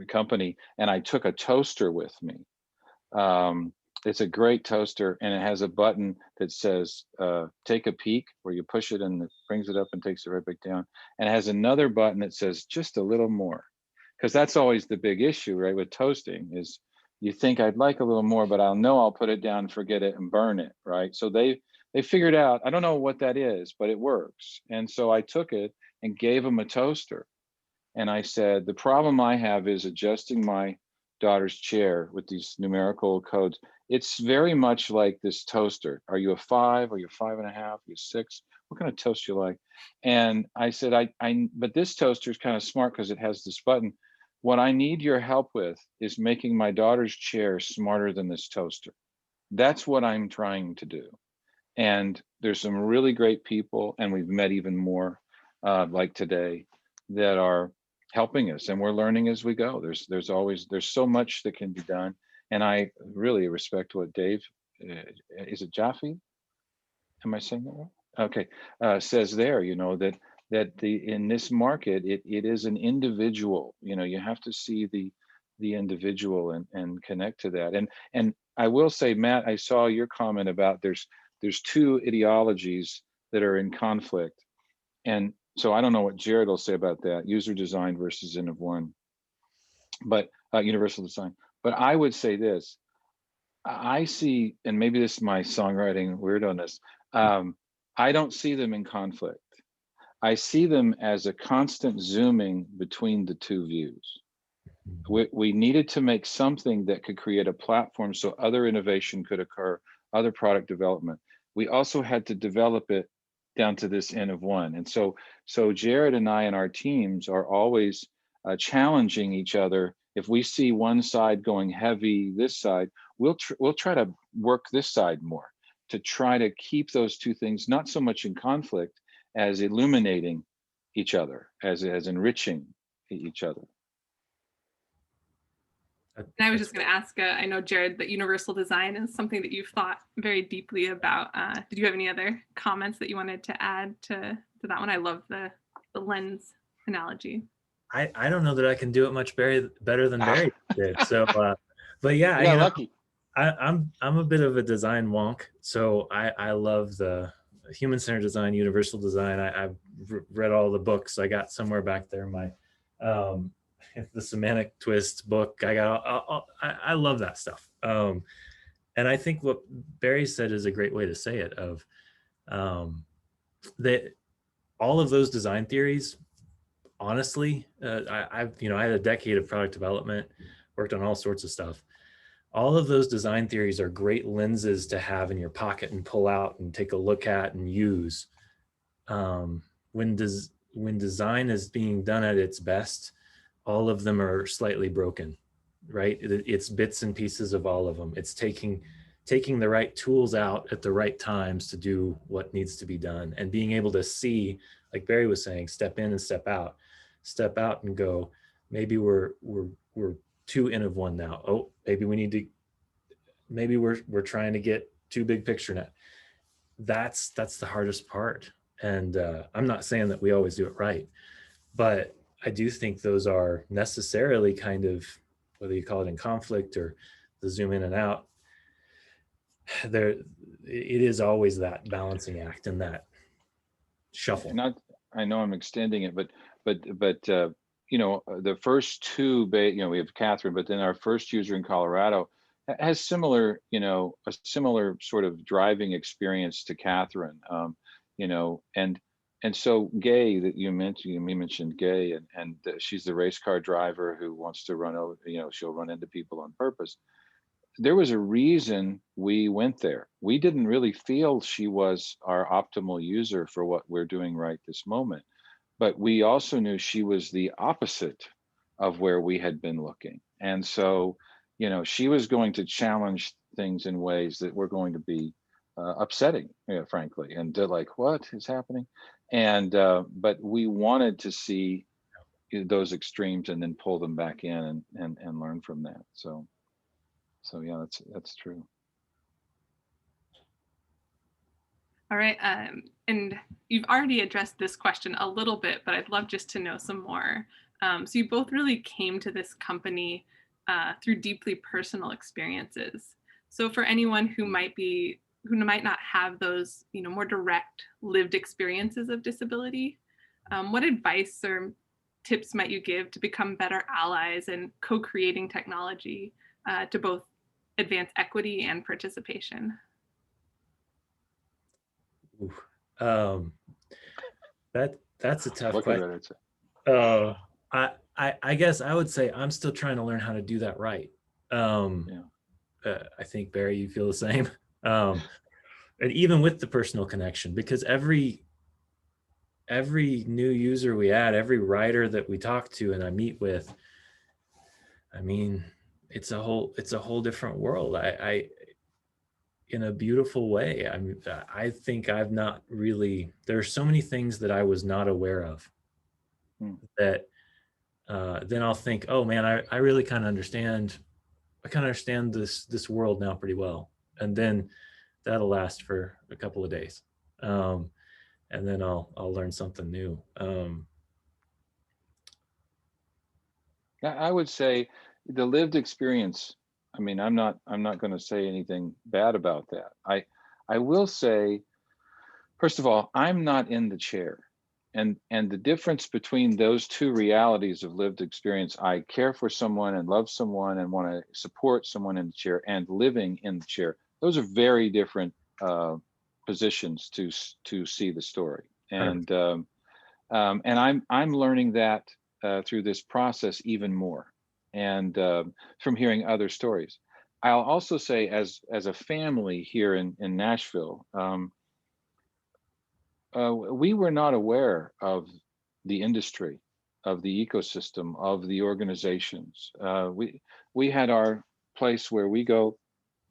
company, and I took a toaster with me. It's a great toaster, and it has a button that says take a peek, where you push it and it brings it up and takes it right back down, and it has another button that says just a little more, because that's always the big issue, right, with toasting, is you think I'd like a little more, but I'll put it down, forget it, and burn it, right? So they figured out, I don't know what that is, but it works. And so I took it and gave them a toaster, and I said, the problem I have is adjusting my daughter's chair with these numerical codes. It's very much like this toaster. Are you a 5? Are you a 5.5? Are you 6? What kind of toast you like? And I said, but this toaster is kind of smart because it has this button. What I need your help with is making my daughter's chair smarter than this toaster. That's what I'm trying to do. And there's some really great people, and we've met even more like today, that are helping us, and we're learning as we go. There's so much that can be done. And I really respect what Dave, is it Jaffe? Am I saying that right? Okay, says there, that in this market, it is an individual. You have to see the individual and connect to that. And I will say, Matt, I saw your comment about there's two ideologies that are in conflict, and so I don't know what Jered will say about that: user design versus N of one, but universal design. But I would say this: I see, and maybe this is my songwriting weirdness, I don't see them in conflict. I see them as a constant zooming between the two views. We needed to make something that could create a platform so other innovation could occur, other product development. We also had to develop it down to this N of one. And so Jered and I and our teams are always challenging each other. If we see one side going heavy, this side, we'll try to work this side more, to try to keep those two things not so much in conflict as illuminating each other, as enriching each other. And I was just going to ask, I know, Jered, that universal design is something that you've thought very deeply about. Did you have any other comments that you wanted to add to that one? I love the lens analogy. I don't know that I can do it much better than Barry did. So, but yeah, you got lucky. I'm a bit of a design wonk. So I love the human-centered design, universal design. I've read all the books. I got somewhere back there my the semantic twist book. I love that stuff. And I think what Barry said is a great way to say it, of that all of those design theories, honestly, I had a decade of product development, worked on all sorts of stuff. All of those design theories are great lenses to have in your pocket and pull out and take a look at and use. When design is being done at its best, all of them are slightly broken, right? It's bits and pieces of all of them. It's taking the right tools out at the right times to do what needs to be done, and being able to see, like Barry was saying, step in and step out and go, maybe we're too N of one now. Oh, maybe we're trying to get too big picture net. That's the hardest part. And I'm not saying that we always do it right, but I do think those are necessarily kind of, whether you call it in conflict or the zoom in and out, it is always that balancing act and that shuffle. I know I'm extending it, but the first two, we have Catherine, but then our first user in Colorado has a similar sort of driving experience to Catherine, and so Gay, that you mentioned Gay, and she's the race car driver who wants to run over, she'll run into people on purpose. There was a reason we went there. We didn't really feel she was our optimal user for what we're doing right this moment, but we also knew she was the opposite of where we had been looking. And so, she was going to challenge things in ways that were going to be upsetting, frankly, and they're like, what is happening? And but we wanted to see those extremes and then pull them back in and learn from that. So yeah, that's true. All right, and you've already addressed this question a little bit, but I'd love just to know some more. So you both really came to this company through deeply personal experiences. So for anyone who might not have those, more direct lived experiences of disability, what advice or tips might you give to become better allies in co-creating technology to both advance equity and participation? That's a tough question. I guess I would say I'm still trying to learn how to do that right. I think, Barry, you feel the same. And even with the personal connection, because every new user we add, every writer that we talk to and I meet with, I mean, it's a whole different world. I in a beautiful way. I think I've not really, there are so many things that I was not aware of that then I'll think, oh man, I really kind of understand. I kind of understand this world now pretty well. And then that'll last for a couple of days. And then I'll learn something new. I would say the lived experience. I mean, I'm not going to say anything bad about that. I will say, first of all, I'm not in the chair. And the difference between those two realities of lived experience, I care for someone and love someone and want to support someone in the chair, and living in the chair, those are very different positions to see the story. And I'm learning that through this process even more, and from hearing other stories. I'll also say, as a family here in Nashville, we were not aware of the industry, of the ecosystem, of the organizations. We had our place where we go,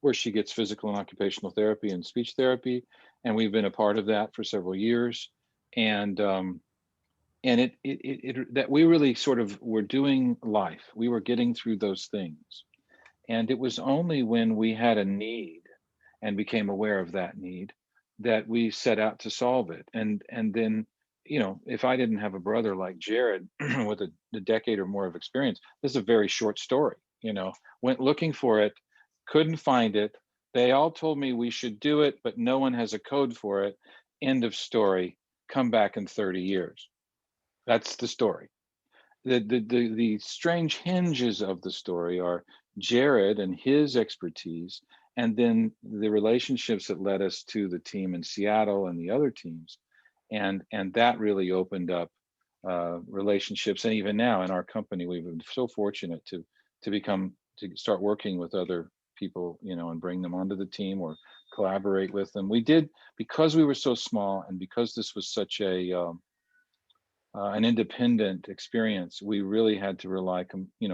where she gets physical and occupational therapy and speech therapy, and we've been a part of that for several years. And that we really sort of were doing life. We were getting through those things, and it was only when we had a need and became aware of that need that we set out to solve it. And then, if I didn't have a brother like Jered with a decade or more of experience, this is a very short story. Went looking for it, couldn't find it. They all told me we should do it, but no one has a code for it. End of story. Come back in 30 years. That's the story. The strange hinges of the story are Jered and his expertise, and then the relationships that led us to the team in Seattle and the other teams, and that really opened up relationships. And even now in our company, we've been so fortunate to start working with other people, and bring them onto the team or collaborate with them. We did, because we were so small and because this was such an independent experience, we really had to rely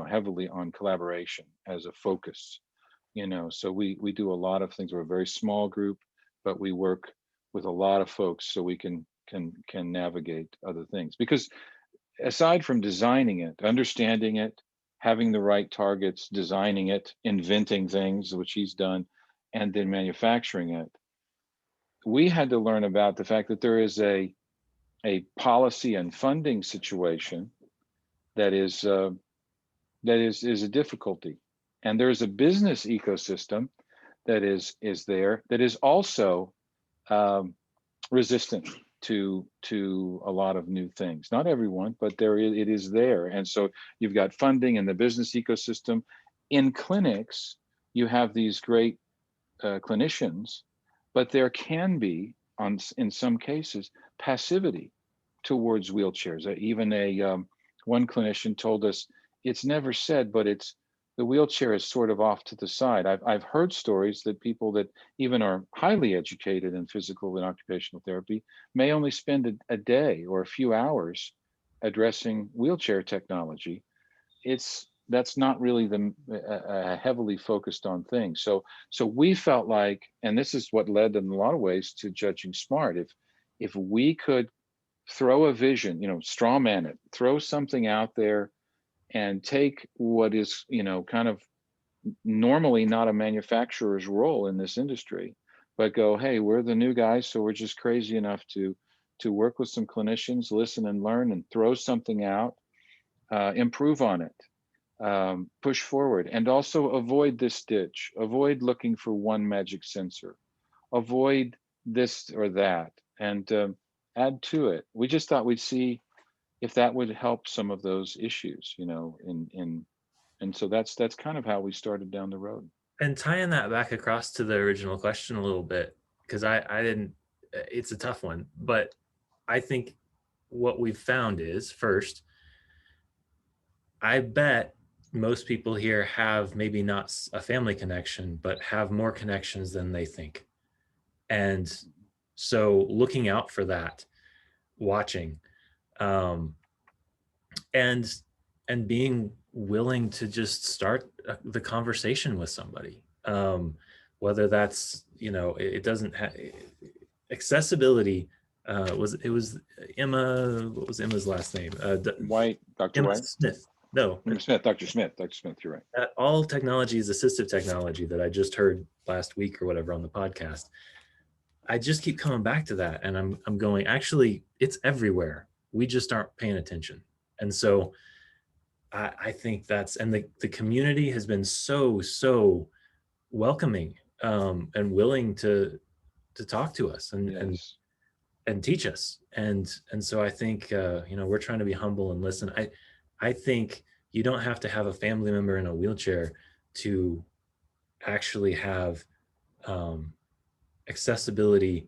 heavily on collaboration as a focus. So we do a lot of things. We're a very small group, but we work with a lot of folks so we can navigate other things. Because aside from designing it, understanding it, having the right targets, designing it, inventing things, which he's done, and then manufacturing it, we had to learn about the fact that there is a policy and funding situation that is a difficulty, and there's a business ecosystem that is there that is also resistant to a lot of new things. Not everyone, but it is there. And so you've got funding in the business ecosystem. In clinics, you have these great clinicians, but there can be, in some cases, passivity towards wheelchairs. Even one clinician told us it's never said, but the wheelchair is sort of off to the side. I've heard stories that people that even are highly educated in physical and occupational therapy may only spend a day or a few hours addressing wheelchair technology. That's not really the heavily focused on thing. So we felt like, and this is what led in a lot of ways to Judging Smart. If we could throw a vision, straw man it, throw something out there and take what is, kind of normally not a manufacturer's role in this industry, but go, hey, we're the new guys, so we're just crazy enough to work with some clinicians, listen and learn, and throw something out, improve on it, push forward, and also avoid this ditch, avoid looking for one magic sensor, avoid this or that, and add to it. We just thought we'd see if that would help some of those issues, and so that's kind of how we started down the road. And tying that back across to the original question a little bit, because I didn't, it's a tough one, but I think what we've found is, first, I bet most people here have maybe not a family connection, but have more connections than they think. And so looking out for that, watching, and being willing to just start the conversation with somebody, whether that's, it doesn't have accessibility. It was Emma, what was Emma's last name? White, Dr. Emma White? Smith. No. Dr. Smith, you're right. All technology is assistive technology that I just heard last week or whatever on the podcast. I just keep coming back to that, and I'm going, actually, it's everywhere. We just aren't paying attention. And so I think and the community has been so welcoming, and willing to talk to us and teach us. And so I think, we're trying to be humble and listen. I think you don't have to have a family member in a wheelchair to actually have accessibility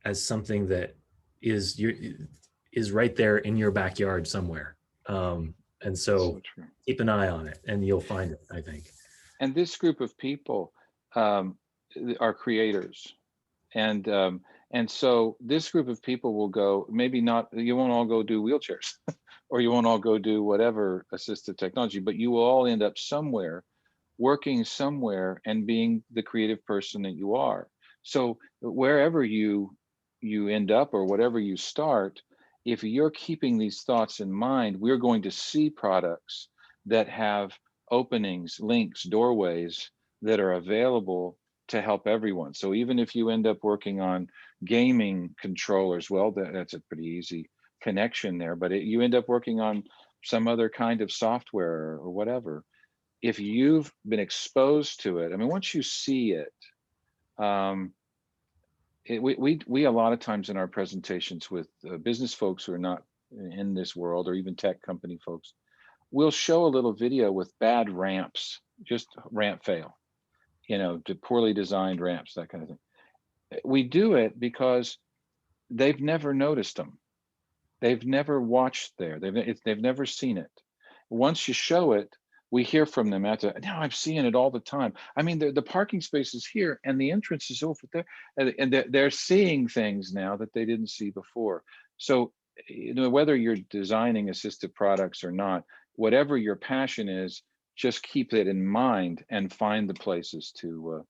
as something that is right there in your backyard somewhere. And so keep an eye on it and you'll find it, I think. And this group of people are creators. And so this group of people will go, maybe not, you won't all go do wheelchairs or you won't all go do whatever assistive technology, but you will all end up somewhere, working somewhere and being the creative person that you are. So wherever you end up or whatever you start, if you're keeping these thoughts in mind, we're going to see products that have openings, links, doorways that are available to help everyone. So even if you end up working on gaming controllers, well, that's a pretty easy connection there, but you end up working on some other kind of software or whatever. If you've been exposed to it, I mean, once you see it, we a lot of times in our presentations with business folks who are not in this world, or even tech company folks, we'll show a little video with bad ramps, just ramp fail, to poorly designed ramps, that kind of thing. We do it because they've never noticed them. They've never watched there. They've never seen it. Once you show it, we hear from them after, now I'm seeing it all the time. I mean, the parking space is here and the entrance is over there. And they're seeing things now that they didn't see before. So, whether you're designing assistive products or not, whatever your passion is, just keep it in mind and find the places to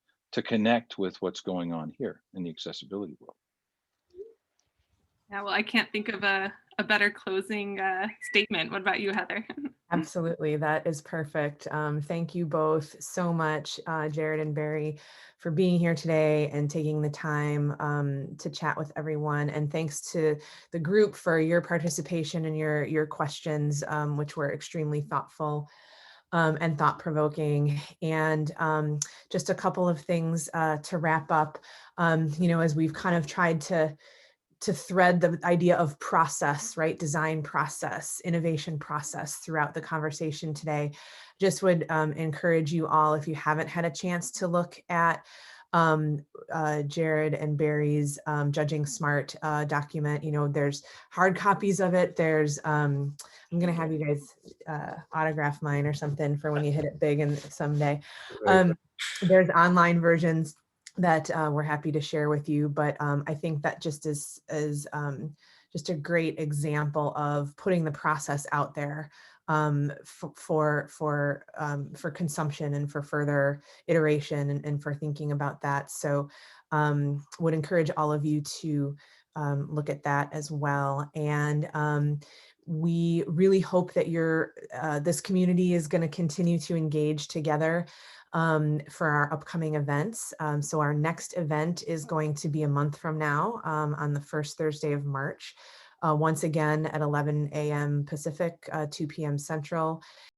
connect with what's going on here in the accessibility world. Yeah, well, I can't think of a better closing statement. What about you, Heather? Absolutely, that is perfect. Thank you both so much, Jered and Barry, for being here today and taking the time to chat with everyone. And thanks to the group for your participation and your questions, which were extremely thoughtful and thought-provoking. And just a couple of things to wrap up, as we've kind of tried to thread the idea of process, right? Design process, innovation process throughout the conversation today. Just would encourage you all, if you haven't had a chance to look at Jered and Barry's Judging Smart document. There's hard copies of it. There's, I'm going to have you guys autograph mine or something for when you hit it big and someday. There's online versions that we're happy to share with you, but I think that just is just a great example of putting the process out there for consumption and for further iteration and for thinking about that. So would encourage all of you to look at that as well. And we really hope that this community is going to continue to engage together for our upcoming events. So our next event is going to be a month from now on the first Thursday of March, once again at 11 a.m. Pacific, 2 p.m. Central.